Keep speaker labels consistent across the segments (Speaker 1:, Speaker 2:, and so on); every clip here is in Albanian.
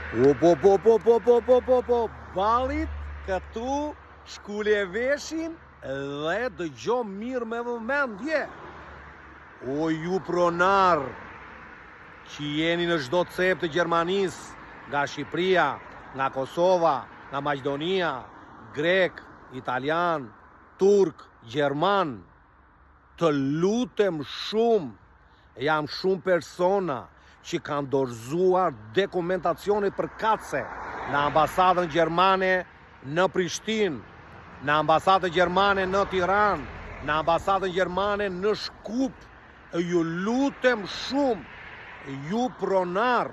Speaker 1: Po, balit këtu shkule veshin dhe dëgjo mirë me vëmendje. O ju pronar që jeni në çdo cep të Gjermanisë, nga Shqipëria, nga Kosova, nga Maqedonia, grek, italian, turk, gjerman, të lutem shumë, jam shumë persona që kanë dorëzuar dokumentacione përkatëse në ambasadën gjermane në Prishtinë, në ambasadën gjermane në Tiranë, në ambasadën gjermane në Shkup. Ju lutem shumë, ju pronar,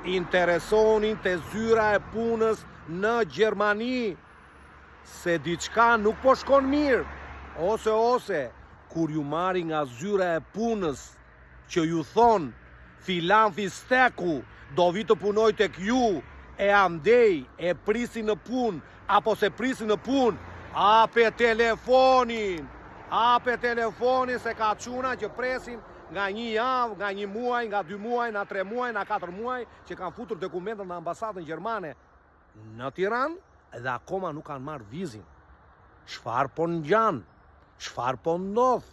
Speaker 1: interesonin të zyra e punës në Gjermani, se diçka nuk po shkon mirë, ose, kur ju marri nga zyra e punës, që ju thonë, filan fisteku, do vi të punoj tek ju, e andej, e prisi në punë, apo se prisi në punë, ape telefonin, se ka quna që presin nga një javë, nga një muaj, nga 2 muaj, nga 3 muaj, nga 4 muaj, që kanë futur dokumentet në ambasadën gjermane në Tiranë, dhe akoma nuk kanë marrë vizin. Çfarë po ngjan? Çfarë po ndodh?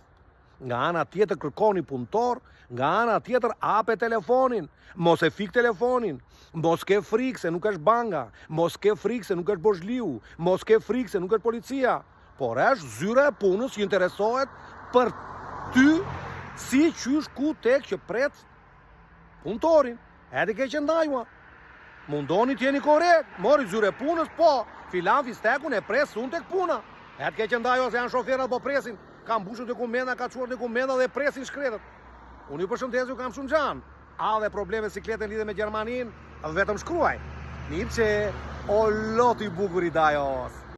Speaker 1: Nga ana tjetër kërkoni punëtor, nga ana tjetër hape telefonin. Mos e fik telefonin. Mos ke frikë se nuk është banka. Mos ke frikë se nuk është Borzhliu. Mos ke frikë se nuk është policia. Por është zyra e punës që interesohet për ty si qysh ku tek që pret punëtorin. Edhe ke që ndajua. Mundoni t'jeni korekt. Mori zyra e punës, po. Filan fistekun e pres unë tek puna. Edhe ke që ndajua se janë shoferat po presin. Ka mbushur dokumenta, ka çuar dokumenta dhe presin shkretët. Unë ju përshëndes, ju kam shumë gjanë. A dhe probleme sikletën lidhe me Gjermanin, vetëm shkruaj. Nipçe, o loti bukur i dajos.